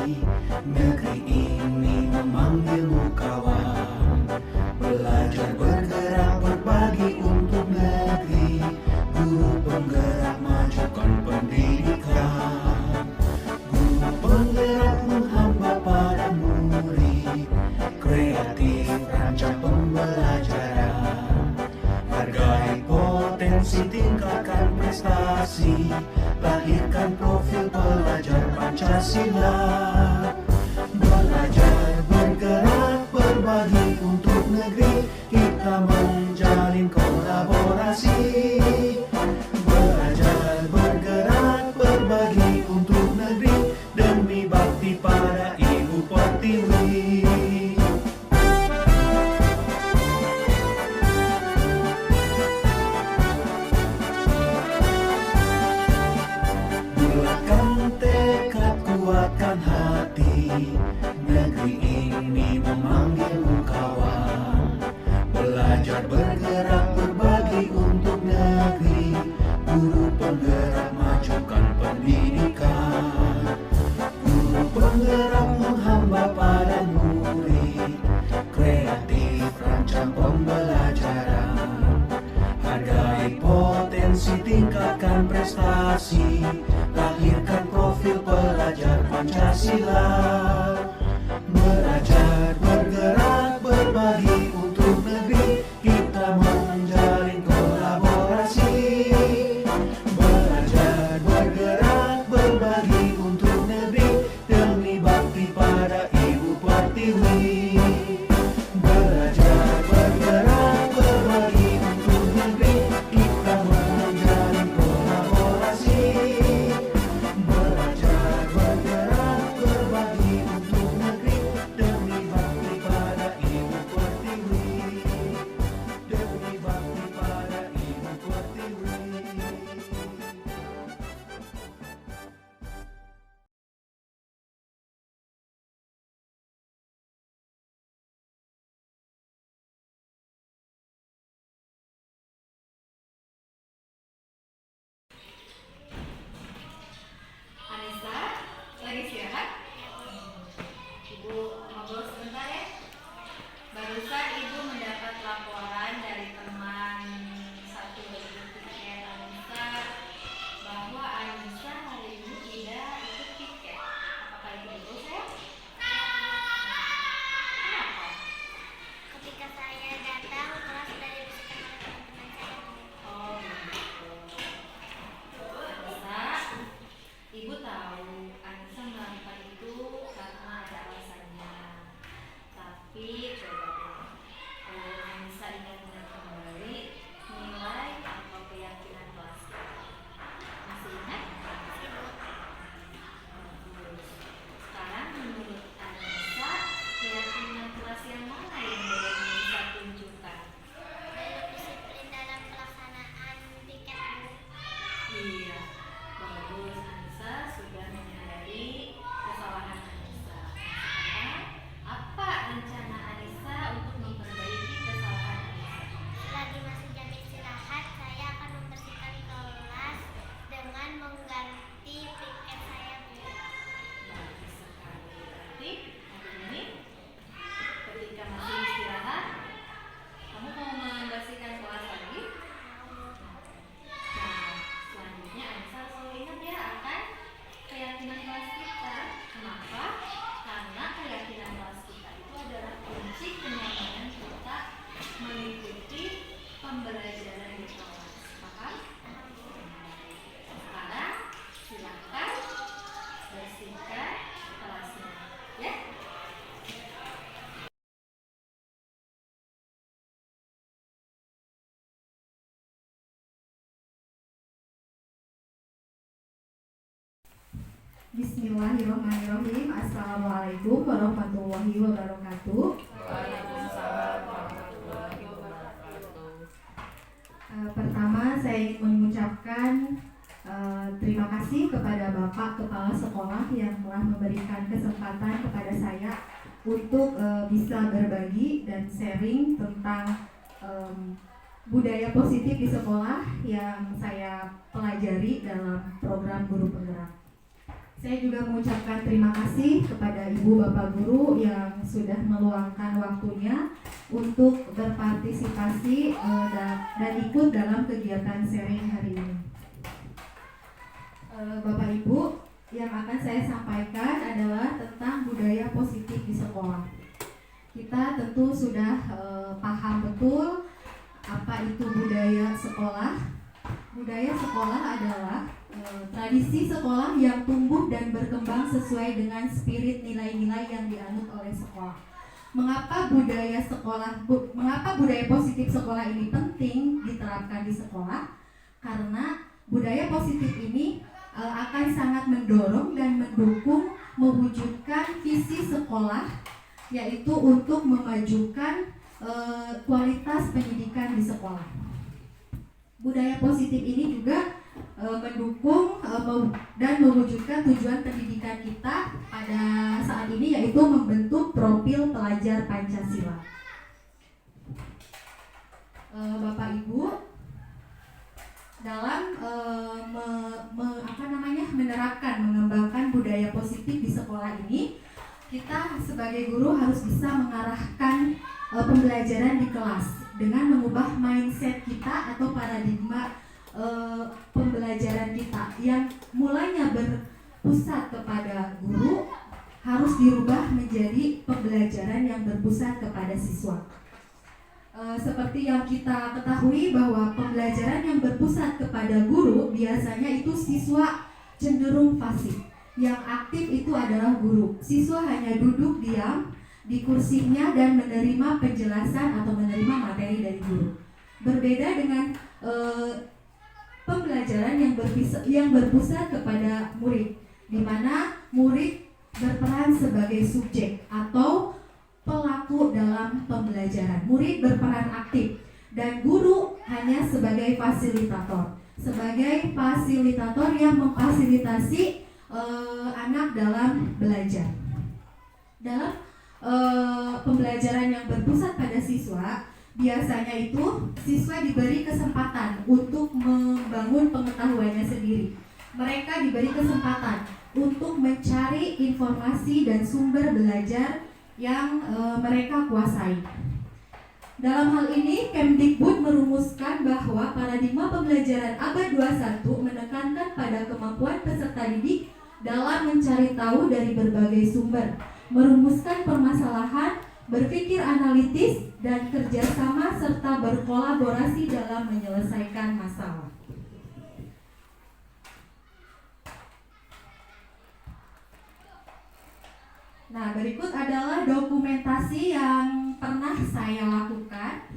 Negeri ini memanggilmu kawan. Belajar bergerak berbagi untuk negeri. Guru penggerak majukan pendidikan. Guru penggerak menghamba pada murid. Kreatif rancang pembelajaran. Hargai potensi, tingkatkan prestasi. Lahirkan profil pelajar Pancasila. Belajar bergerak berbagi untuk negeri. Kita menjalin kolaborasi. Belajar bergerak berbagi untuk negeri. Demi bakti pada Ibu Pertiwi. Bulatkan tekad, kuatkan hati. Negeri ini memanggilmu kawan. Belajar bergerak berbagi untuk negeri. Guru penggerak majukan pendidikan. Guru penggerak menghamba pada murid. Kreatif rancang pembelajaran. Hargai potensi, tingkatkan prestasi. Lahirkan profil pelajar Pancasila. Belajar bergerak berbagi untuk negeri. Kita menjalin kolaborasi. Belajar bergerak berbagi untuk negeri. Demi bakti pada Ibu Pertiwi. Belajar bergerak berbagi untuk negeri. Kita menjalin kolaborasi. Belajar bergerak berbagi untuk negeri. Demi bakti pada Ibu Pertiwi. Demi bakti pada Ibu Pertiwi. Anissa, lagi istirahat? Ibu ngobrol sebentar ya. Barusan Ibu mendapat laporan dari teman satu tiket Anissa bahwa Anissa hari ini tidak ikut tiket. Apakah itu betul, sayang? Kenapa? Ketika saya datang, kelas sudah dibersihkan oleh teman-teman saya. Oh, begitu. Anissa, Ibu tahu Anissa melakukan itu karena ada alasannya. Tapi coba deh, kalau Anissa ingat-ingat kembali nilai atau keyakinan kelas. Masih ingat? Bagus. Sekarang menurut Anissa, keyakinan kelas yang mana yang boleh Anissa tunjukkan? Belum disiplin dalam pelaksanaan piket, Bu. Iya, bagus. Anissa sudah menyadari kesalahan Anissa. Sekarang, apa rencana Anissa untuk memperbaiki kesalahan Anissa? Selagi masih jam istirahat, saya akan membersihkan kelas dengan mengganti piket saya, Bu. Bagus sekali. Berarti hari ini ketika masih istirahat, kamu mau membersihkan kelas lagi? Nah, selanjutnya Anissa selalu ingat ya akan keyakinan kelas kita. Kenapa? Karena keyakinan kelas kita itu adalah kunci kenyamanan kita mengikuti pembelajaran di kelas. Paham? Sekarang silakan bersihkan kelasnya, ya. Bismillahirrahmanirrahim. Assalamualaikum warahmatullahi wabarakatuh. Waalaikumsalam warahmatullahi wabarakatuh. Pertama saya ingin mengucapkan terima kasih kepada Bapak Kepala Sekolah yang telah memberikan kesempatan kepada saya untuk bisa berbagi dan sharing tentang budaya positif di sekolah yang saya pelajari dalam program Guru Penggerak. Saya juga mengucapkan terima kasih kepada Ibu Bapak Guru yang sudah meluangkan waktunya untuk berpartisipasi dan ikut dalam kegiatan sharing hari ini. Bapak Ibu, yang akan saya sampaikan adalah tentang budaya positif di sekolah. Kita tentu sudah paham betul apa itu budaya sekolah. Budaya sekolah adalah tradisi sekolah yang tumbuh dan berkembang sesuai dengan spirit nilai-nilai yang dianut oleh sekolah. Mengapa budaya positif sekolah ini penting diterapkan di sekolah? Karena budaya positif ini akan sangat mendorong dan mendukung mewujudkan visi sekolah, yaitu untuk memajukan kualitas pendidikan di sekolah. Budaya positif ini juga mendukung dan mewujudkan tujuan pendidikan kita pada saat ini, yaitu membentuk profil pelajar Pancasila. Bapak Ibu, dalam menerapkan, mengembangkan budaya positif di sekolah ini, kita sebagai guru harus bisa mengarahkan pembelajaran di kelas dengan mengubah mindset kita atau paradigma pembelajaran kita yang mulanya berpusat kepada guru harus dirubah menjadi pembelajaran yang berpusat kepada siswa. Seperti yang kita ketahui bahwa pembelajaran yang berpusat kepada guru biasanya itu siswa cenderung pasif. Yang aktif itu adalah guru. Siswa hanya duduk diam di kursinya dan menerima penjelasan atau menerima materi dari guru. Berbeda dengan pembelajaran yang berpusat kepada murid, di mana murid berperan sebagai subjek atau pelaku dalam pembelajaran. Murid berperan aktif dan guru hanya sebagai fasilitator. Sebagai fasilitator yang memfasilitasi anak dalam belajar. Dalam pembelajaran yang berpusat pada siswa, biasanya itu siswa diberi kesempatan untuk membangun pengetahuannya sendiri. Mereka diberi kesempatan untuk mencari informasi dan sumber belajar yang mereka kuasai. Dalam hal ini, Kemdikbud merumuskan bahwa paradigma pembelajaran abad 21 menekankan pada kemampuan peserta didik dalam mencari tahu dari berbagai sumber, merumuskan permasalahan, berpikir analitis, dan kerjasama serta berkolaborasi dalam menyelesaikan masalah. Nah, berikut adalah dokumentasi yang pernah saya lakukan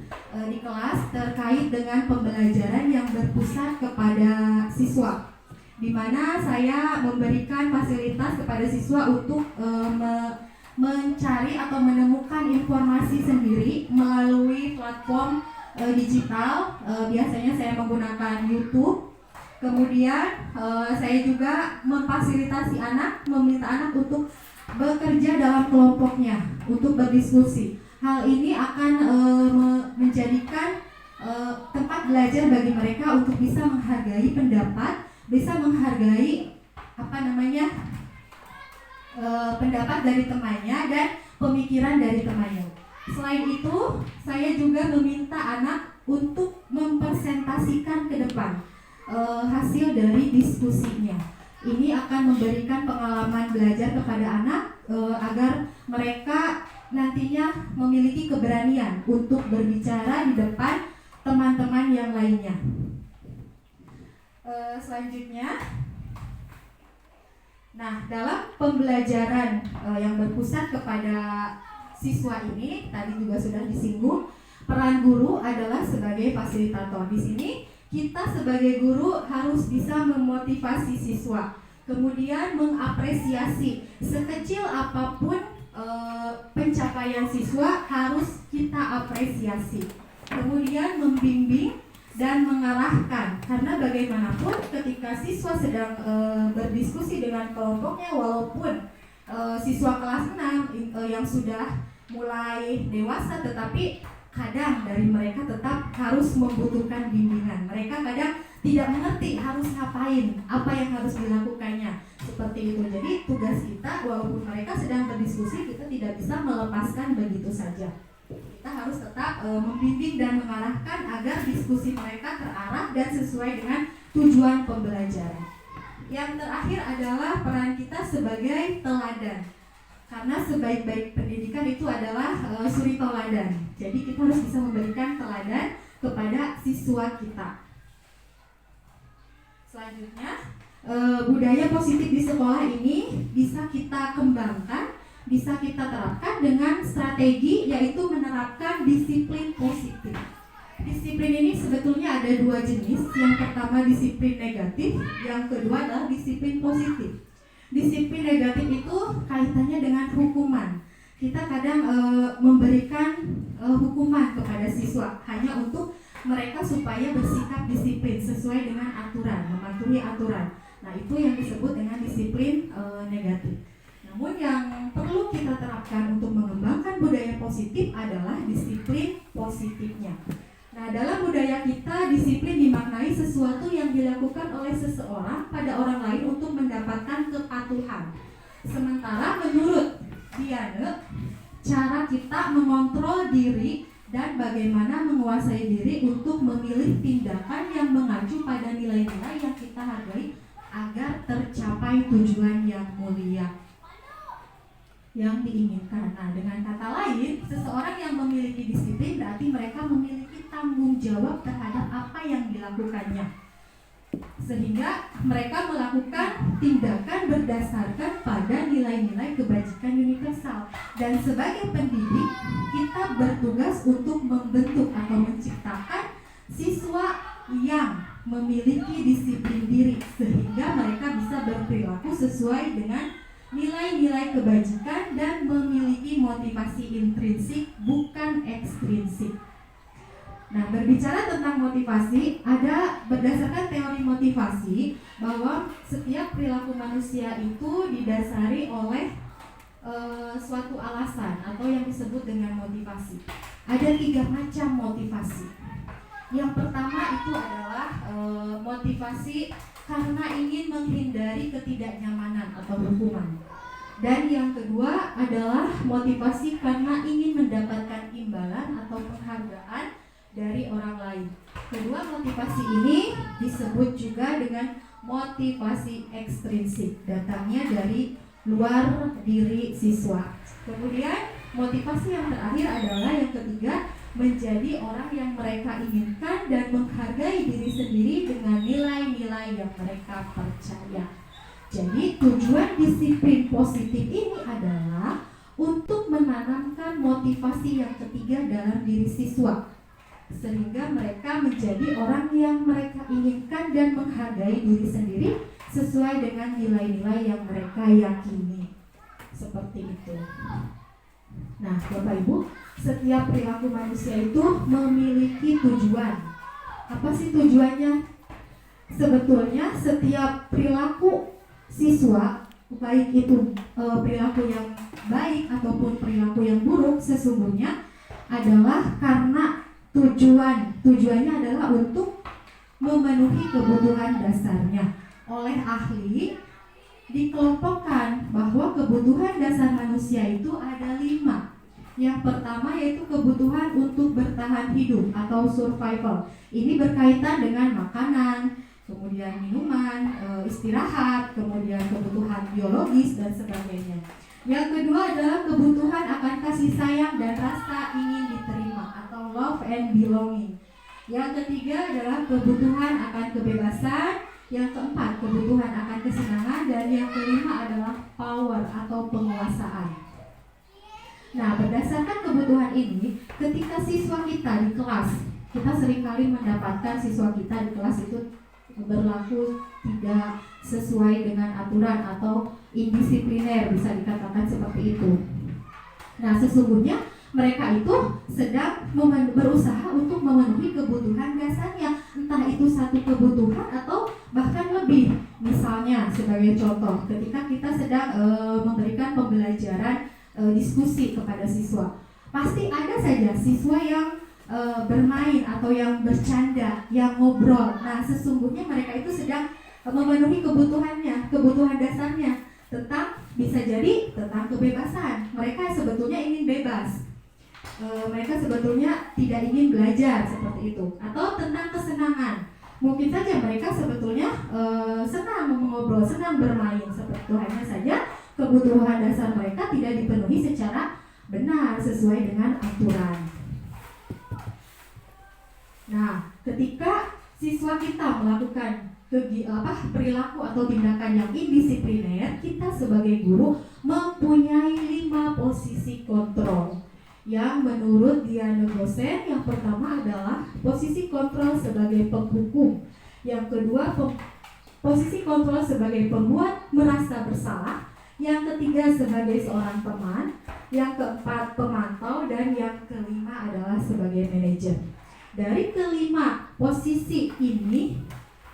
di kelas terkait dengan pembelajaran yang berpusat kepada siswa, di mana saya memberikan fasilitas kepada siswa untuk mencari atau menemukan informasi sendiri melalui platform digital. Biasanya saya menggunakan YouTube. Kemudian saya juga memfasilitasi anak, meminta anak untuk bekerja dalam kelompoknya untuk berdiskusi. Hal ini akan menjadikan tempat belajar bagi mereka untuk bisa menghargai pendapat, bisa menghargai pendapat dari temannya dan pemikiran dari temannya. Selain itu, saya juga meminta anak untuk mempresentasikan ke depan hasil dari diskusinya. Ini akan memberikan pengalaman belajar kepada anak agar mereka nantinya memiliki keberanian untuk berbicara di depan teman-teman yang lainnya. Selanjutnya, nah, dalam pembelajaran yang berpusat kepada siswa ini, tadi juga sudah disinggung, peran guru adalah sebagai fasilitator. Di sini kita sebagai guru harus bisa memotivasi siswa, kemudian mengapresiasi sekecil apapun pencapaian siswa harus kita apresiasi, kemudian membimbing dan mengarahkan, karena bagaimanapun ketika siswa sedang berdiskusi dengan kelompoknya, walaupun siswa kelas 6 yang sudah mulai dewasa, tetapi kadang dari mereka tetap harus membutuhkan bimbingan. Mereka kadang tidak mengerti harus ngapain, apa yang harus dilakukannya, seperti itu. Jadi tugas kita, walaupun mereka sedang berdiskusi, kita tidak bisa melepaskan begitu saja. Kita harus tetap membimbing dan mengarahkan agar diskusi mereka terarah dan sesuai dengan tujuan pembelajaran. Yang terakhir adalah peran kita sebagai teladan. Karena sebaik-baik pendidikan itu adalah suri teladan. Jadi kita harus bisa memberikan teladan kepada siswa kita. Selanjutnya, budaya positif di sekolah ini bisa kita kembangkan, bisa kita terapkan dengan strategi, yaitu menerapkan disiplin positif. Disiplin ini sebetulnya ada dua jenis. Yang pertama disiplin negatif, yang kedua adalah disiplin positif. Disiplin negatif itu kaitannya dengan hukuman. Kita kadang memberikan hukuman kepada siswa hanya untuk mereka supaya bersikap disiplin sesuai dengan aturan, mematuhi aturan. Nah, itu yang disebut dengan disiplin negatif. Namun yang perlu kita terapkan untuk mengembangkan budaya positif adalah disiplin positifnya. Nah, dalam budaya kita, disiplin dimaknai sesuatu yang dilakukan oleh seseorang pada orang lain untuk mendapatkan kepatuhan. Sementara menurut Diane, cara kita mengontrol diri dan bagaimana menguasai diri untuk memilih tindakan yang mengacu pada nilai-nilai yang kita hargai agar tercapai tujuan yang mulia yang diinginkan. Nah, dengan kata lain, seseorang yang memiliki disiplin berarti mereka memiliki tanggung jawab terhadap apa yang dilakukannya, sehingga mereka melakukan tindakan berdasarkan pada nilai-nilai kebajikan universal. Dan sebagai pendidik, kita bertugas untuk membentuk atau menciptakan siswa yang memiliki disiplin diri, sehingga mereka bisa berperilaku sesuai dengan nilai-nilai kebajikan dan memiliki motivasi intrinsik bukan ekstrinsik. Nah, berbicara tentang motivasi, ada berdasarkan teori motivasi bahwa setiap perilaku manusia itu didasari oleh suatu alasan atau yang disebut dengan motivasi. Ada 3 macam motivasi. Yang pertama itu adalah motivasi karena ingin menghindari ketidaknyamanan atau hukuman. Dan yang kedua adalah motivasi karena ingin mendapatkan imbalan atau penghargaan dari orang lain. Kedua motivasi ini disebut juga dengan motivasi ekstrinsik, datangnya dari luar diri siswa. Kemudian motivasi yang terakhir adalah yang ketiga, menjadi orang yang mereka inginkan dan menghargai diri sendiri dengan nilai-nilai yang mereka percaya. Jadi tujuan disiplin positif ini adalah untuk menanamkan motivasi yang ketiga dalam diri siswa, sehingga mereka menjadi orang yang mereka inginkan dan menghargai diri sendiri sesuai dengan nilai-nilai yang mereka yakini. Seperti itu. Nah, Bapak Ibu, setiap perilaku manusia itu memiliki tujuan. Apa sih tujuannya? Sebetulnya setiap perilaku siswa, baik itu perilaku yang baik ataupun perilaku yang buruk, sesungguhnya adalah karena tujuannya adalah untuk memenuhi kebutuhan dasarnya. Oleh ahli dikelompokkan bahwa kebutuhan dasar manusia itu ada 5. Yang pertama yaitu kebutuhan untuk bertahan hidup atau survival. Ini berkaitan dengan makanan, kemudian minuman, istirahat, kemudian kebutuhan biologis dan sebagainya. Yang kedua adalah kebutuhan akan kasih sayang dan rasa ingin diterima atau love and belonging. Yang ketiga adalah kebutuhan akan kebebasan. Yang keempat, kebutuhan akan kesenangan. Dan yang kelima adalah power atau penguasaan. Nah, berdasarkan kebutuhan ini, ketika siswa kita di kelas, kita seringkali mendapatkan siswa kita di kelas itu berlaku tidak sesuai dengan aturan atau indisipliner, bisa dikatakan seperti itu. Nah, sesungguhnya mereka itu sedang berusaha untuk memenuhi kebutuhan dasarnya, entah itu satu kebutuhan atau bahkan lebih. Misalnya sebagai contoh, ketika kita sedang memberikan pembelajaran diskusi kepada siswa, pasti ada saja siswa yang bermain atau yang bercanda, yang ngobrol. Nah, sesungguhnya mereka itu sedang memenuhi kebutuhan dasarnya tentang, bisa jadi tentang kebebasan. Mereka sebetulnya ingin bebas. Mereka sebetulnya tidak ingin belajar seperti itu, atau tentang kesenangan. Mungkin saja mereka sebetulnya senang mengobrol, senang bermain seperti itu, hanya saja kebutuhan dasar mereka tidak dipenuhi secara benar sesuai dengan aturan. Nah, ketika siswa kita melakukan perilaku atau tindakan yang indisipliner, kita sebagai guru mempunyai 5 posisi kontrol. Yang menurut Diana Gosen, yang pertama adalah posisi kontrol sebagai penghukum. Yang kedua, posisi kontrol sebagai pembuat merasa bersalah. Yang ketiga, sebagai seorang teman. Yang keempat, pemantau. Dan yang kelima adalah sebagai manajer. Dari kelima posisi ini,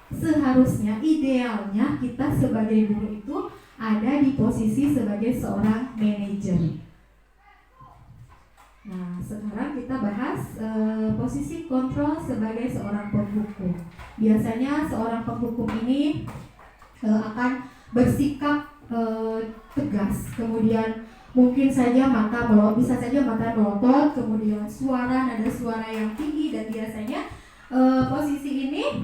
seharusnya idealnya kita sebagai guru itu ada di posisi sebagai seorang manajer. Nah, sekarang kita bahas posisi kontrol sebagai seorang penghukum. Biasanya seorang penghukum ini akan bersikap tegas, kemudian mungkin saja bisa saja mata melotot, kemudian nada suara yang tinggi, dan biasanya posisi ini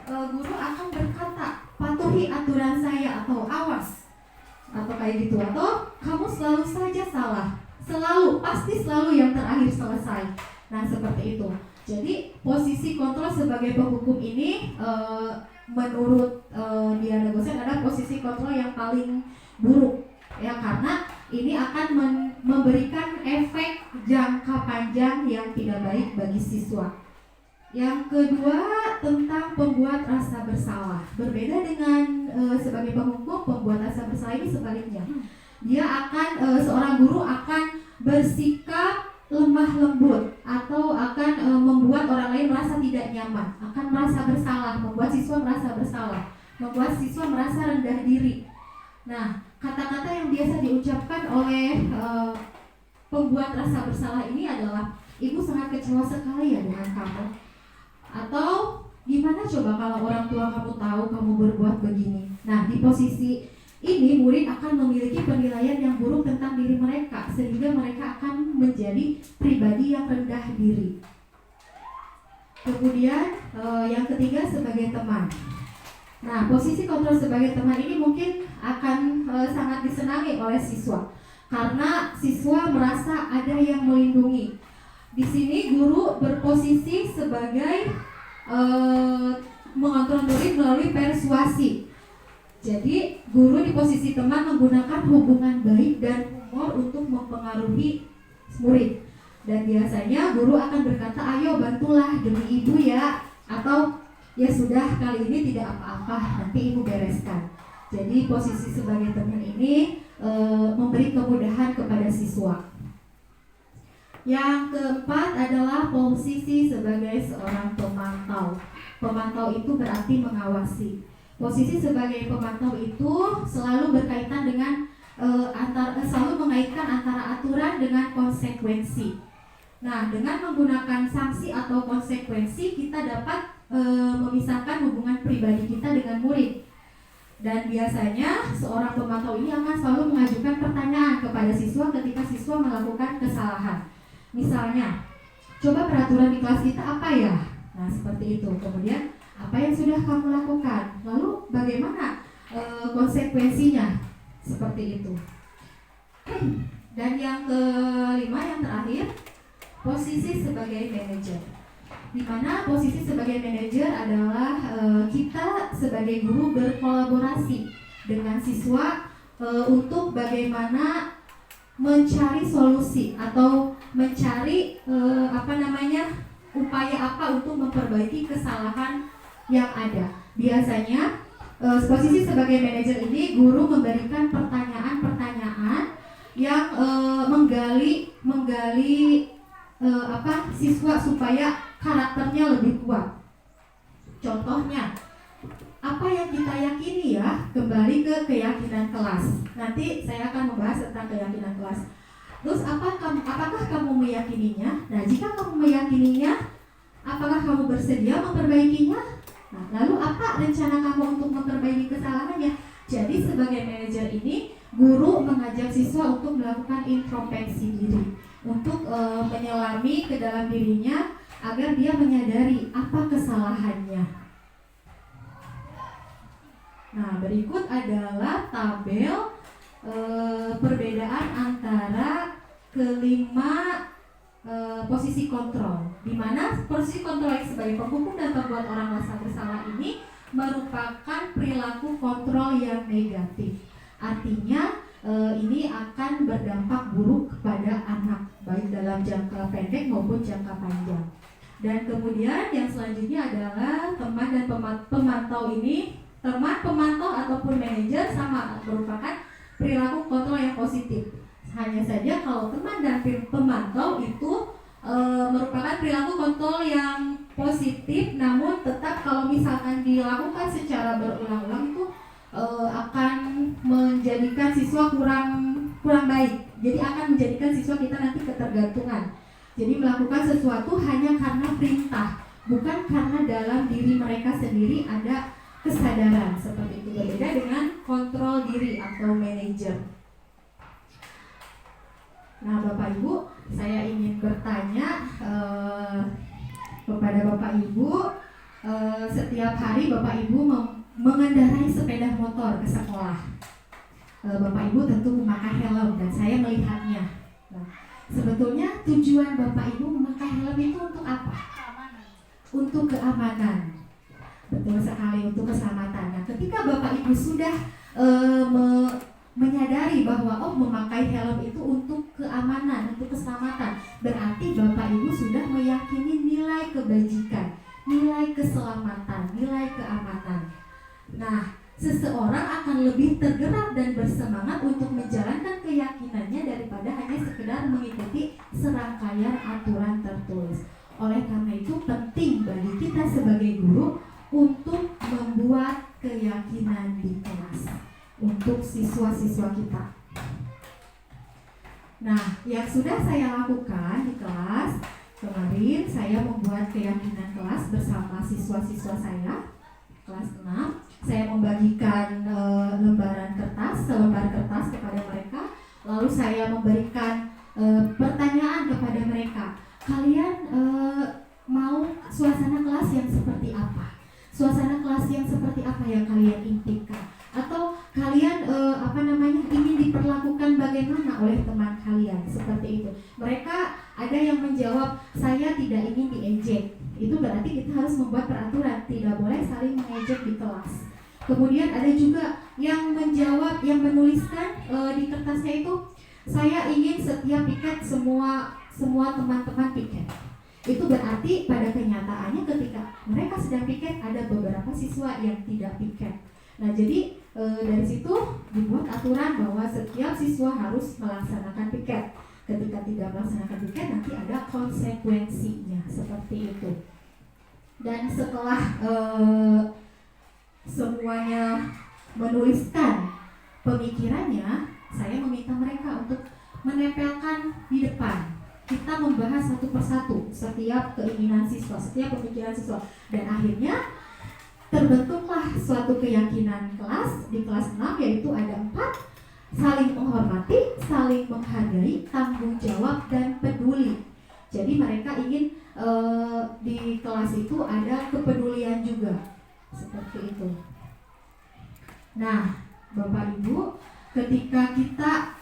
guru akan berkata, patuhi aturan saya, atau awas, atau kayak gitu, atau kamu selalu saja salah, pasti selalu yang terakhir selesai. Nah, seperti itu. Jadi posisi kontrol sebagai penghukum ini menurut Diana Gosen adalah posisi kontrol yang paling buruk, ya, karena ini akan memberikan efek jangka panjang yang tidak baik bagi siswa. Yang kedua, tentang pembuat rasa bersalah. Berbeda dengan sebagai penghukum, pembuat rasa bersalah ini sebaliknya. Seorang guru akan bersikap lemah lembut atau akan membuat orang lain merasa tidak nyaman, akan merasa bersalah, membuat siswa merasa bersalah, membuat siswa merasa rendah diri. Nah, kata-kata yang biasa diucapkan oleh pembuat rasa bersalah ini adalah, ibu sangat kecewa sekali ya dengan kamu, atau gimana coba kalau orang tua kamu tahu kamu berbuat begini. Nah, di posisi ini murid akan memiliki penilaian yang buruk tentang diri mereka, sehingga mereka akan menjadi pribadi yang rendah diri. Kemudian yang ketiga, sebagai teman. Nah, posisi kontrol sebagai teman ini mungkin akan sangat disenangi oleh siswa, karena siswa merasa ada yang melindungi. Di sini guru berposisi sebagai mengontrol murid melalui persuasi. Jadi guru di posisi teman menggunakan hubungan baik dan humor untuk mempengaruhi murid. Dan biasanya guru akan berkata, ayo bantulah demi ibu ya, atau ya sudah, kali ini tidak apa-apa, nanti ibu bereskan. Jadi posisi sebagai teman ini memberi kemudahan kepada siswa. Yang keempat adalah posisi sebagai seorang pemantau. Pemantau itu berarti mengawasi. Posisi sebagai pemantau itu selalu berkaitan dengan selalu mengaitkan antara aturan dengan konsekuensi. Nah, dengan menggunakan sanksi atau konsekuensi, kita dapat memisahkan hubungan pribadi kita dengan murid. Dan biasanya seorang pemantau ini akan selalu mengajukan pertanyaan kepada siswa ketika siswa melakukan kesalahan. Misalnya, coba peraturan di kelas kita apa ya? Nah, seperti itu. Kemudian, apa yang sudah kamu lakukan? Lalu bagaimana konsekuensinya? Seperti itu. Dan yang kelima, yang terakhir, posisi sebagai manajer. Di mana posisi sebagai manajer adalah kita sebagai guru berkolaborasi dengan siswa untuk bagaimana mencari solusi atau mencari upaya apa untuk memperbaiki kesalahan yang ada. Biasanya posisi sebagai manajer ini guru memberikan pertanyaan-pertanyaan yang menggali siswa supaya karakternya lebih kuat. Contohnya, apa yang kita yakini ya, kembali ke keyakinan kelas. Nanti saya akan membahas tentang keyakinan kelas. Terus apakah kamu meyakininya? Nah, jika kamu meyakininya, apakah kamu bersedia memperbaikinya? Nah, lalu apa rencana kamu untuk memperbaiki kesalahannya? Jadi sebagai manajer ini, guru mengajak siswa untuk melakukan introspeksi diri, untuk menyelami ke dalam dirinya agar dia menyadari apa kesalahannya. Nah, berikut adalah tabel perbedaan antara kelima posisi kontrol, di mana posisi kontrol sebagai penghukum dan pembuat orang merasa bersalah ini merupakan perilaku kontrol yang negatif. Artinya ini akan berdampak buruk kepada anak, baik dalam jangka pendek maupun jangka panjang. Dan kemudian yang selanjutnya adalah teman dan pemantau ini, teman, pemantau ataupun manajer sama merupakan perilaku kontrol yang positif. Hanya saja kalau teman dan pemantau itu merupakan perilaku kontrol yang positif, namun tetap kalau misalkan dilakukan secara berulang-ulang itu akan menjadikan siswa kurang baik. Jadi akan menjadikan siswa kita nanti ketergantungan. Jadi melakukan sesuatu hanya karena perintah, bukan karena dalam diri mereka sendiri ada kesadaran. Seperti itu, berbeda dengan kontrol diri atau manajer. Nah, Bapak Ibu, saya ingin bertanya kepada Bapak Ibu, setiap hari Bapak Ibu mengendarai sepeda motor ke sekolah. Bapak Ibu tentu memakai helm dan saya melihatnya. Nah, sebetulnya tujuan Bapak Ibu memakai helm itu untuk apa? Keamanan. Untuk keamanan. Betul sekali, untuk keselamatan. Nah, ketika Bapak Ibu sudah menyadari bahwa memakai helm itu untuk keamanan, untuk keselamatan, berarti Bapak Ibu sudah meyakini nilai kebajikan, nilai keselamatan, nilai keamanan. Nah, seseorang akan lebih tergerak dan bersemangat untuk menjalankan keyakinannya daripada hanya sekedar mengikuti serangkaian aturan tertulis. Oleh karena itu penting bagi kita sebagai guru untuk membuat keyakinan di kelas untuk siswa-siswa kita. Nah, yang sudah saya lakukan di kelas kemarin, saya membuat keyakinan kelas bersama siswa-siswa saya kelas 6. Saya membagikan selembar kertas kepada mereka, lalu saya memberikan pertanyaan kepada mereka. Kalian mau suasana kelas yang seperti apa? Suasana kelas yang seperti apa yang kalian impikan? Atau kalian ingin diperlakukan bagaimana oleh teman kalian? Seperti itu. Mereka ada yang menjawab, saya tidak ingin diejek. Itu berarti kita harus membuat peraturan, tidak boleh saling mengejek di kelas. Kemudian ada juga yang menjawab, yang menuliskan di kertasnya itu, saya ingin setiap piket semua teman-teman piket. Itu berarti pada kenyataannya ketika mereka sedang piket ada beberapa siswa yang tidak piket. Nah, jadi dari situ dibuat aturan bahwa setiap siswa harus melaksanakan piket. Ketika tidak melaksanakan piket nanti ada konsekuensinya, seperti itu. Dan setelah semuanya menuliskan pemikirannya, saya meminta mereka untuk menempelkan di depan. Kita membahas satu persatu setiap keinginan siswa, setiap pemikiran siswa, dan akhirnya terbentuklah suatu keyakinan kelas di kelas 6, yaitu ada 4: saling menghormati, saling menghargai, tanggung jawab, dan peduli. Jadi mereka ingin di kelas itu ada kepedulian juga, seperti itu. Nah, Bapak Ibu, ketika kita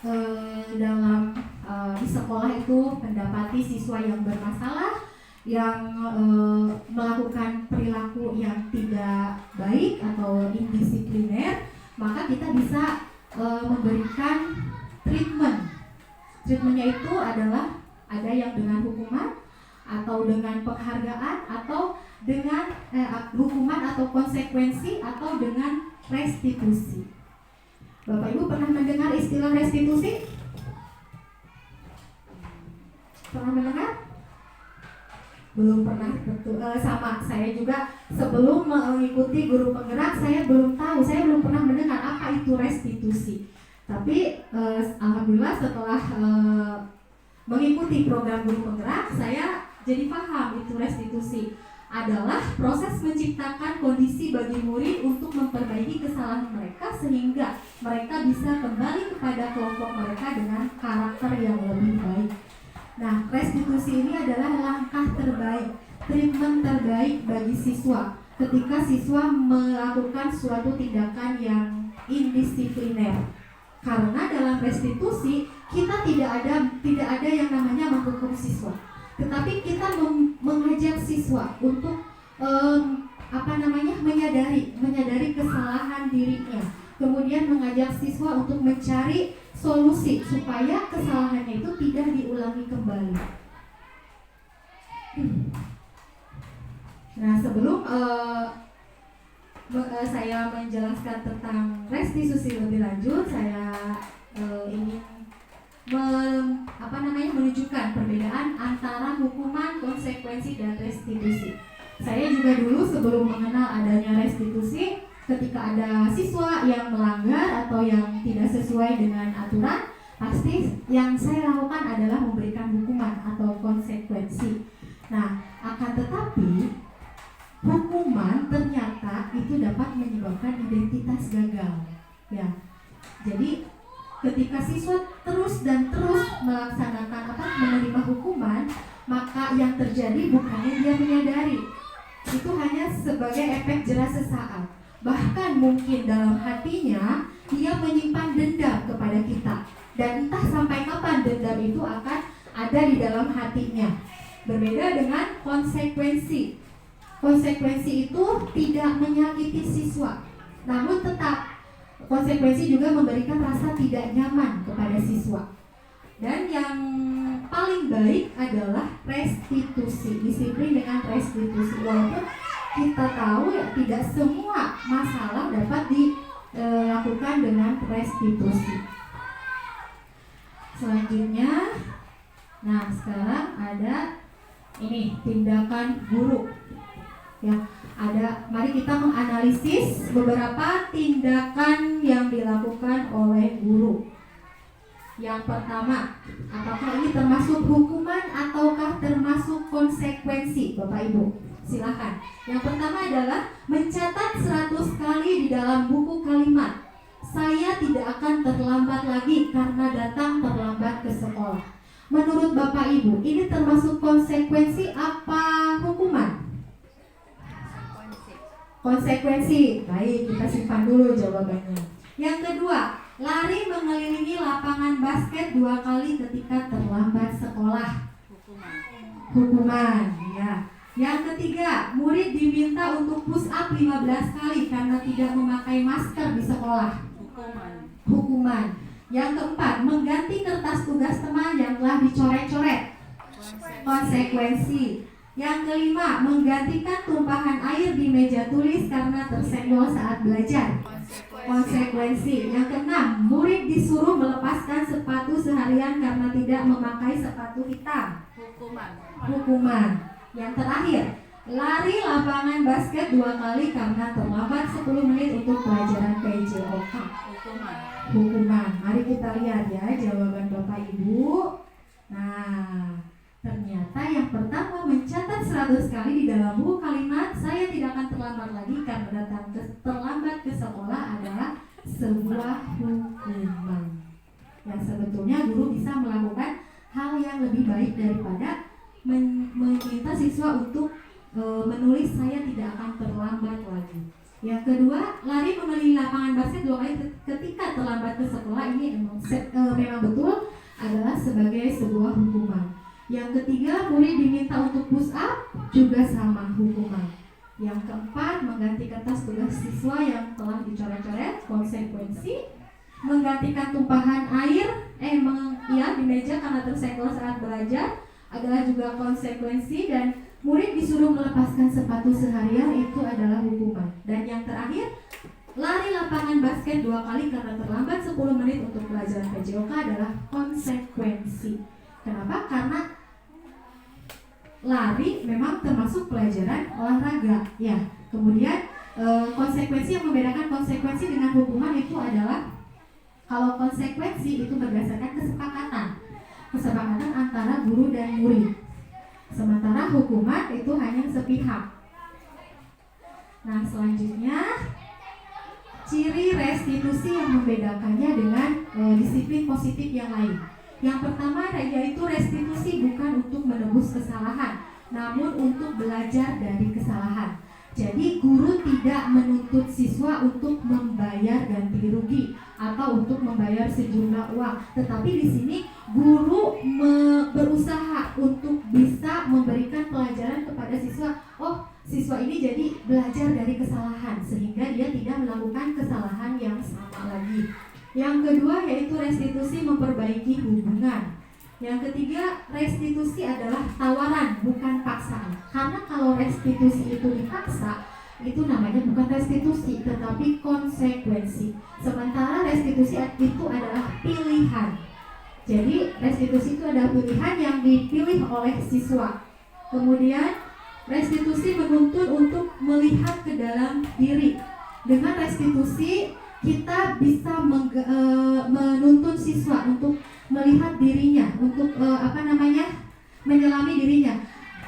di sekolah itu mendapati siswa yang bermasalah, yang melakukan perilaku yang tidak baik atau indisipliner, maka kita bisa memberikan treatment. Treatmentnya itu adalah ada yang dengan hukuman atau dengan penghargaan atau dengan hukuman atau konsekuensi atau dengan restitusi. Bapak Ibu pernah mendengar istilah restitusi? Pernah mendengar? Belum pernah, betul. Sama saya juga sebelum mengikuti guru penggerak saya belum tahu, saya belum pernah mendengar apa itu restitusi. Tapi alhamdulillah setelah mengikuti program guru penggerak, saya jadi paham itu restitusi adalah proses menciptakan kondisi bagi murid untuk memperbaiki kesalahan mereka sehingga mereka bisa kembali kepada kelompok mereka dengan karakter yang lebih baik. Nah, restitusi ini adalah langkah terbaik, treatment terbaik bagi siswa ketika siswa melakukan suatu tindakan yang indisipliner. Karena dalam restitusi kita tidak ada yang namanya menghukum siswa, tetapi kita mengajak siswa untuk menyadari kesalahan dirinya, kemudian mengajak siswa untuk mencari solusi supaya kesalahannya itu tidak diulangi kembali. Nah, sebelum saya menjelaskan tentang restitusi lebih lanjut, saya ingin menunjukkan perbedaan antara hukuman, konsekuensi, dan restitusi. Saya juga dulu sebelum mengenal adanya restitusi, ketika ada siswa yang melanggar atau yang tidak sesuai dengan aturan, pasti yang saya lakukan adalah memberikan hukuman atau konsekuensi. Nah, akan tetapi hukuman ternyata itu dapat menyebabkan identitas gagal. Ya, jadi ketika siswa terus menerima hukuman, maka yang terjadi bukannya dia menyadari, itu hanya sebagai efek jera sesaat. Bahkan mungkin dalam hatinya dia menyimpan dendam kepada kita, dan entah sampai kapan dendam itu akan ada di dalam hatinya. Berbeda dengan konsekuensi. Konsekuensi itu tidak menyakiti siswa, namun tetap konsekuensi juga memberikan rasa tidak nyaman kepada siswa. Dan yang paling baik adalah restitusi, disiplin dengan restitusi. Walaupun kita tahu ya tidak semua masalah dapat dilakukan dengan restitusi. Selanjutnya, nah sekarang ada ini tindakan guru. Ya, mari kita menganalisis beberapa tindakan yang dilakukan oleh guru. Yang pertama, apakah ini termasuk hukuman ataukah termasuk konsekuensi, Bapak Ibu? Silakan. Yang pertama adalah mencatat 100 kali di dalam buku kalimat, "Saya tidak akan terlambat lagi karena datang terlambat ke sekolah." Menurut Bapak Ibu, ini termasuk konsekuensi apa hukuman? Konsekuensi. Baik, kita simpan dulu jawabannya. Yang kedua, lari mengelilingi lapangan basket 2 kali ketika terlambat sekolah. Hukuman. Ya. Yang ketiga, murid diminta untuk push up 15 kali karena tidak memakai masker di sekolah. Hukuman. Yang keempat, mengganti kertas tugas teman yang telah dicoret-coret. Konsekuensi. Yang kelima, menggantikan tumpahan air di meja tulis karena tersenggol saat belajar. Konsekuensi. Yang keenam, murid disuruh melepaskan sepatu seharian karena tidak memakai sepatu hitam. Hukuman. Yang terakhir, lari lapangan basket 2 kali karena terlambat 10 menit untuk pelajaran PJOK. Hukuman. Mari kita lihat ya jawaban Bapak Ibu. Nah, ternyata yang pertama mencatat 100 kali di dalam buku kalimat "Saya tidak akan terlambat lagi karena datang terlambat ke sekolah" adalah sebuah hukuman. Yang sebetulnya guru bisa melakukan hal yang lebih baik daripada meminta siswa untuk menulis "Saya tidak akan terlambat lagi". Yang kedua, lari mengelilingi lapangan basket 2 kali ketika terlambat ke sekolah, ini memang betul adalah sebagai sebuah hukuman. Yang ketiga, murid diminta untuk push up, juga sama hukuman. Yang keempat, mengganti kertas tugas siswa yang telah dicoret-coret, konsekuensi. Menggantikan tumpahan air di meja karena tersenggol saat belajar adalah juga konsekuensi. Dan murid disuruh melepaskan sepatu seharian, itu adalah hukuman. Dan yang terakhir, lari lapangan basket 2 kali karena terlambat 10 menit untuk pelajaran PJOK adalah konsekuensi. Kenapa? Karena lari memang termasuk pelajaran olahraga, ya. Kemudian konsekuensi, yang membedakan konsekuensi dengan hukuman itu adalah kalau konsekuensi itu berdasarkan kesepakatan antara guru dan murid. Sementara hukuman itu hanya sepihak. Nah, selanjutnya ciri restitusi yang membedakannya dengan disiplin positif yang lain. Yang pertama yaitu restitusi bukan untuk menebus kesalahan, namun untuk belajar dari kesalahan. Jadi guru tidak menuntut siswa untuk membayar ganti rugi atau untuk membayar sejumlah uang, tetapi di sini guru berusaha untuk bisa memberikan pelajaran kepada siswa. Oh, siswa ini jadi belajar dari kesalahan sehingga dia tidak melakukan kesalahan yang sama lagi. Yang kedua yaitu restitusi memperbaiki hubungan. Yang ketiga, restitusi adalah tawaran, bukan paksaan. Karena kalau restitusi itu dipaksa, itu namanya bukan restitusi, tetapi konsekuensi. Sementara restitusi itu adalah pilihan. Jadi restitusi itu adalah pilihan yang dipilih oleh siswa. Kemudian restitusi menuntut untuk melihat ke dalam diri. Dengan restitusi kita bisa menuntun siswa untuk melihat dirinya, untuk menyelami dirinya.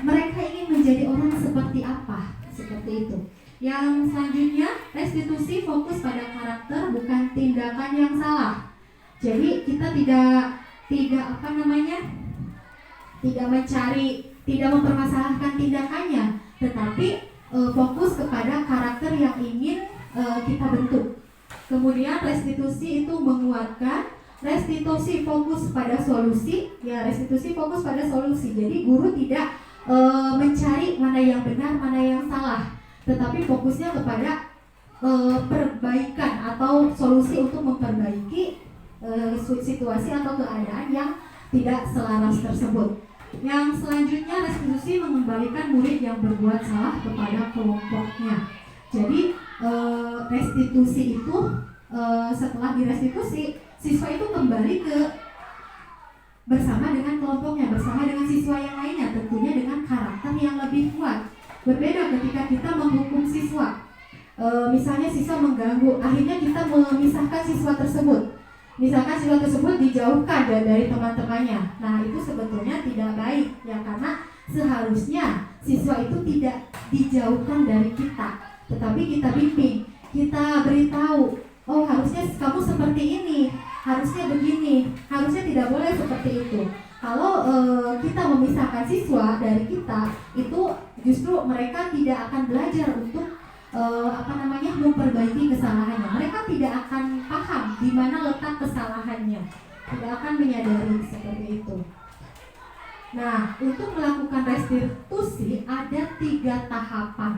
Mereka ingin menjadi orang seperti apa? Seperti itu. Yang selanjutnya, restitusi fokus pada karakter, bukan tindakan yang salah. Jadi kita tidak mempermasalahkan tindakannya, tetapi fokus kepada karakter yang ingin kita bentuk. Kemudian restitusi itu menguatkan, restitusi fokus pada solusi. Ya, restitusi fokus pada solusi. Jadi guru tidak mencari mana yang benar, mana yang salah, tetapi fokusnya kepada perbaikan atau solusi untuk memperbaiki situasi atau keadaan yang tidak selaras tersebut. Yang selanjutnya, restitusi mengembalikan murid yang berbuat salah kepada kelompoknya. Jadi restitusi itu setelah direstitusi, siswa itu kembali bersama dengan kelompoknya, bersama dengan siswa yang lainnya, tentunya dengan karakter yang lebih kuat. Berbeda ketika kita menghukum siswa. Misalnya siswa mengganggu, akhirnya kita memisahkan siswa tersebut. Misalkan siswa tersebut dijauhkan dari teman-temannya. Nah, itu sebetulnya tidak baik ya, karena seharusnya siswa itu tidak dijauhkan dari kita, tetapi kita bimbing, kita beritahu, oh harusnya kamu seperti ini, harusnya begini, harusnya tidak boleh seperti itu. Kalau kita memisahkan siswa dari kita, itu justru mereka tidak akan belajar untuk memperbaiki kesalahannya. Mereka tidak akan paham di mana letak kesalahannya, tidak akan menyadari seperti itu. Nah, untuk melakukan restitusi ada 3 tahapan.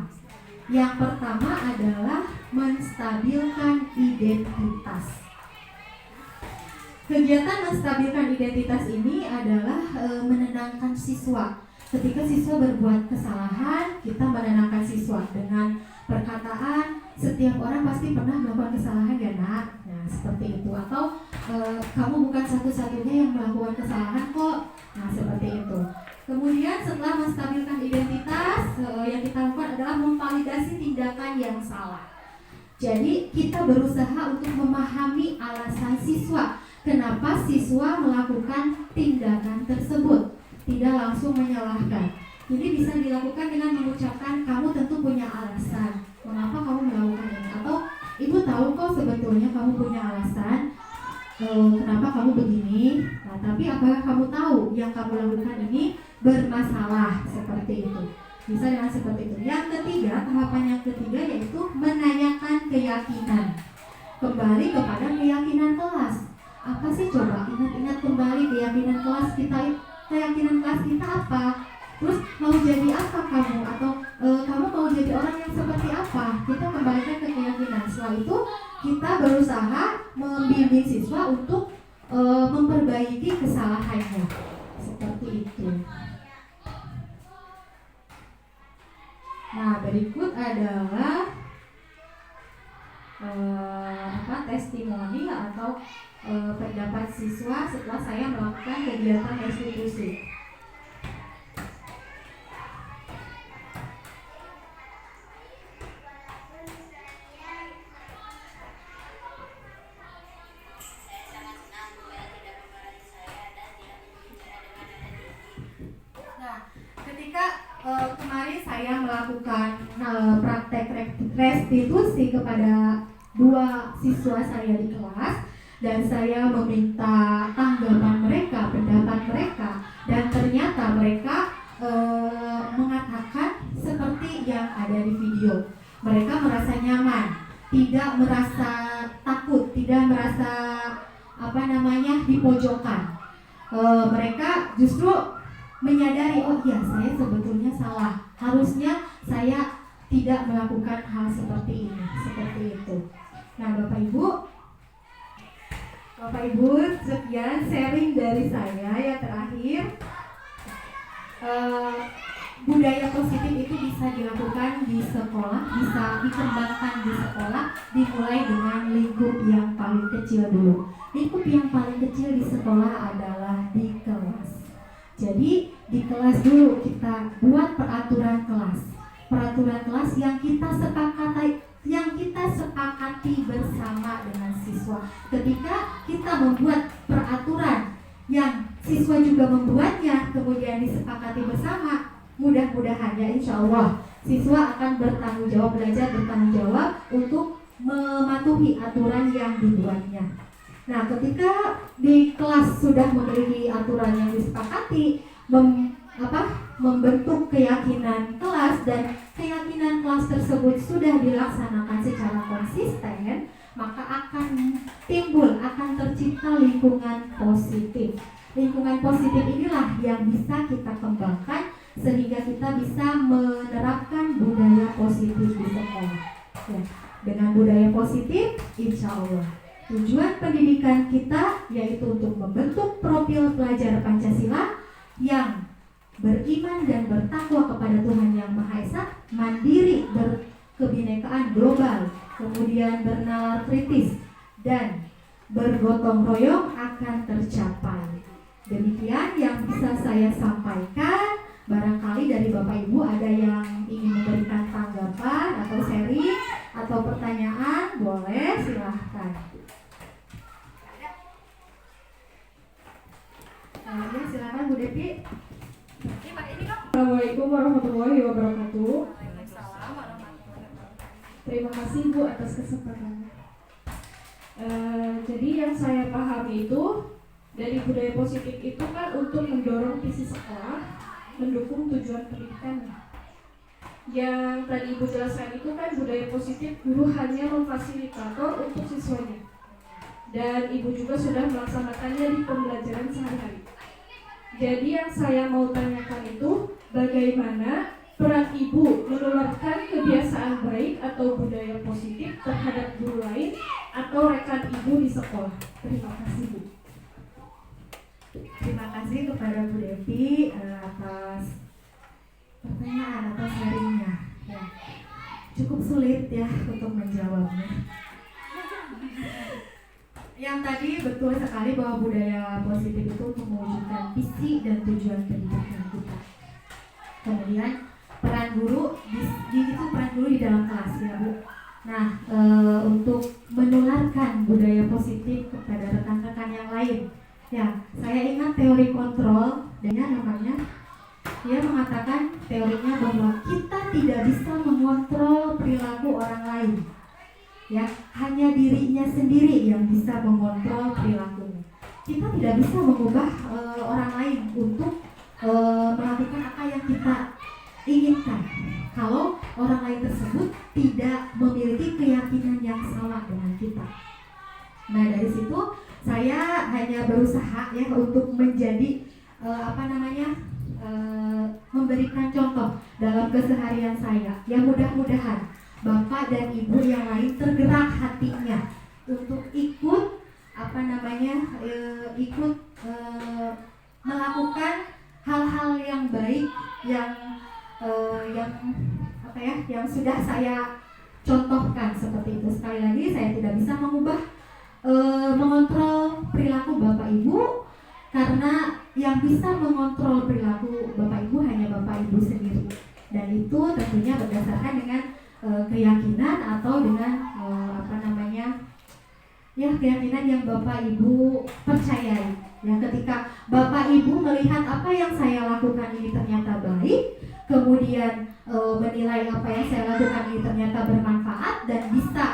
Yang pertama adalah menstabilkan identitas. Kegiatan menstabilkan identitas ini adalah menenangkan siswa. Ketika siswa berbuat kesalahan, kita menenangkan siswa dengan perkataan, setiap orang pasti pernah melakukan kesalahan ya nak. Nah, seperti itu. Atau kamu bukan satu-satunya yang melakukan kesalahan kok. Nah, seperti itu. Kemudian setelah menstabilkan identitas, yang kita lakukan adalah memvalidasi tindakan yang salah. Jadi kita berusaha untuk memahami alasan siswa, kenapa siswa melakukan tindakan tersebut, tidak langsung menyalahkan. Jadi bisa dilakukan dengan mengucapkan, kamu tentu punya alasan mengapa kamu melakukan ini, atau ibu tahu kok sebetulnya kamu punya alasan kenapa kamu begini. Nah, tapi apakah kamu tahu yang kamu lakukan ini bermasalah? Seperti itu. Bisa dengan seperti itu. Yang ketiga, tahapan yang ketiga yaitu menanyakan keyakinan. Kembali kepada keyakinan kelas. Apa sih, coba ingat-ingat kembali keyakinan kelas kita. Keyakinan kelas kita apa? Terus mau jadi apa kamu? Atau kamu mau jadi orang yang seperti apa? Kita kembalikan ke keyakinan. Setelah itu kita berusaha membimbing siswa untuk memperbaiki kesalahannya. Seperti itu. Nah, berikut adalah testimoni atau pendapat siswa setelah saya melakukan kegiatan restitusi. ketika kemarin saya melakukan praktek restitusi kepada 2 siswa saya di kelas, dan saya meminta tanggapan mereka, pendapat mereka, dan ternyata mereka mengatakan seperti yang ada di video. Mereka merasa nyaman, tidak merasa takut, tidak merasa dipojokkan. Mereka justru menyadari, oh iya, saya sebetulnya salah, harusnya saya tidak melakukan hal seperti ini, seperti itu. Nah, Bapak Ibu, sekian sharing dari saya. Yang terakhir, budaya positif itu bisa dilakukan di sekolah, bisa dikembangkan di sekolah, dimulai dengan lingkup yang paling kecil dulu. Lingkup yang paling kecil di sekolah adalah di kelas. Jadi di kelas dulu kita buat peraturan kelas yang kita sepakati bersama dengan siswa. Ketika kita membuat peraturan yang siswa juga membuatnya, kemudian disepakati bersama, mudah-mudahan ya insya Allah siswa akan belajar bertanggung jawab untuk mematuhi aturan yang dibuatnya. Nah, ketika di kelas sudah memiliki aturan yang disepakati, membentuk keyakinan kelas, dan keyakinan kelas tersebut sudah dilaksanakan secara konsisten, maka akan tercipta lingkungan positif. Lingkungan positif inilah yang bisa kita kembangkan sehingga kita bisa menerapkan budaya positif di sekolah. Ya, dengan budaya positif, insya Allah tujuan pendidikan kita yaitu untuk membentuk profil pelajar Pancasila yang beriman dan bertakwa kepada Tuhan Yang Maha Esa, mandiri, berkebinekaan global, kemudian bernalar kritis, dan bergotong royong akan tercapai. Demikian yang bisa saya sampaikan. Barangkali dari Bapak Ibu ada yang ingin memberikan tanggapan atau sharing atau pertanyaan, boleh silahkan. Ya, silakan Bu Devi. Assalamualaikum warahmatullahi wabarakatuh. Terima kasih Bu atas kesempatannya. Jadi yang saya pahami itu dari budaya positif itu kan untuk mendorong visi sekolah, mendukung tujuan pendidikan. Yang tadi Ibu jelaskan itu kan budaya positif guru hanya memfasilitator untuk siswanya, dan Ibu juga sudah melaksanakannya di pembelajaran sehari-hari. Jadi yang saya mau tanyakan itu, bagaimana peran Ibu menularkan kebiasaan baik atau budaya positif terhadap guru lain atau rekan Ibu di sekolah? Terima kasih Bu. Terima kasih kepada Bu Devi atas pertanyaan atau sharingnya. Ya, cukup sulit ya untuk menjawabnya. Yang tadi betul sekali bahwa budaya positif itu untuk mewujudkan visi dan tujuan pendidikan kita. Kemudian peran guru peran guru di dalam kelas ya Bu. Nah, untuk menularkan budaya positif kepada rekan-rekan yang lain. Ya, saya ingat teori kontrol, namanya. Dia mengatakan teorinya bahwa kita tidak bisa mengontrol perilaku orang lain. Ya, hanya dirinya sendiri yang bisa mengontrol perilakunya. Kita tidak bisa mengubah orang lain untuk melakukan apa yang kita inginkan kalau orang lain tersebut tidak memiliki keyakinan yang sama dengan kita. Nah, dari situ saya hanya berusaha ya untuk menjadi memberikan contoh dalam keseharian saya. Ya, mudah-mudahan Bapak dan Ibu yang lain tergerak hatinya untuk ikut melakukan hal-hal yang baik yang sudah saya contohkan seperti itu. Sekali lagi, saya tidak bisa mengubah mengontrol perilaku Bapak Ibu, karena yang bisa mengontrol perilaku Bapak Ibu hanya Bapak Ibu sendiri, dan itu tentunya berdasarkan dengan keyakinan atau dengan keyakinan yang Bapak Ibu percayai. Ya, ketika Bapak Ibu melihat apa yang saya lakukan ini ternyata baik, kemudian menilai apa yang saya lakukan ini ternyata bermanfaat dan bisa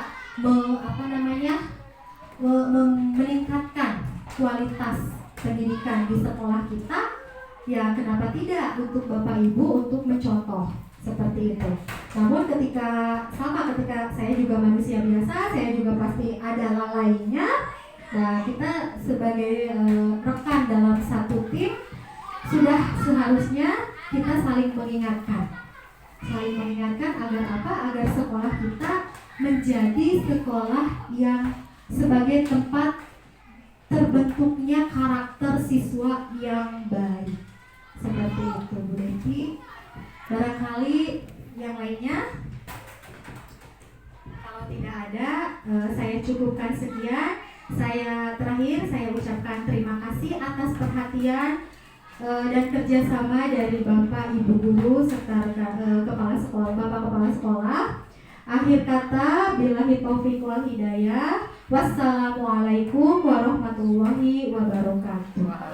meningkatkan kualitas pendidikan di sekolah kita, ya kenapa tidak untuk Bapak Ibu untuk mencontoh seperti itu. Namun ketika saya juga manusia biasa, saya juga pasti ada lalainya. Nah, kita sebagai rekan dalam satu tim sudah seharusnya kita saling mengingatkan agar apa? Agar sekolah kita menjadi sekolah yang sebagai tempat terbentuknya karakter siswa yang baik. Seperti itu, Bu Devi. Barangkali yang lainnya, kalau tidak ada, saya cukupkan sekian. Terakhir saya ucapkan terima kasih atas perhatian dan kerjasama dari Bapak Ibu Guru serta Bapak Kepala Sekolah. Akhir kata, billahi taufiq wal hidayah. Wassalamualaikum warahmatullahi wabarakatuh.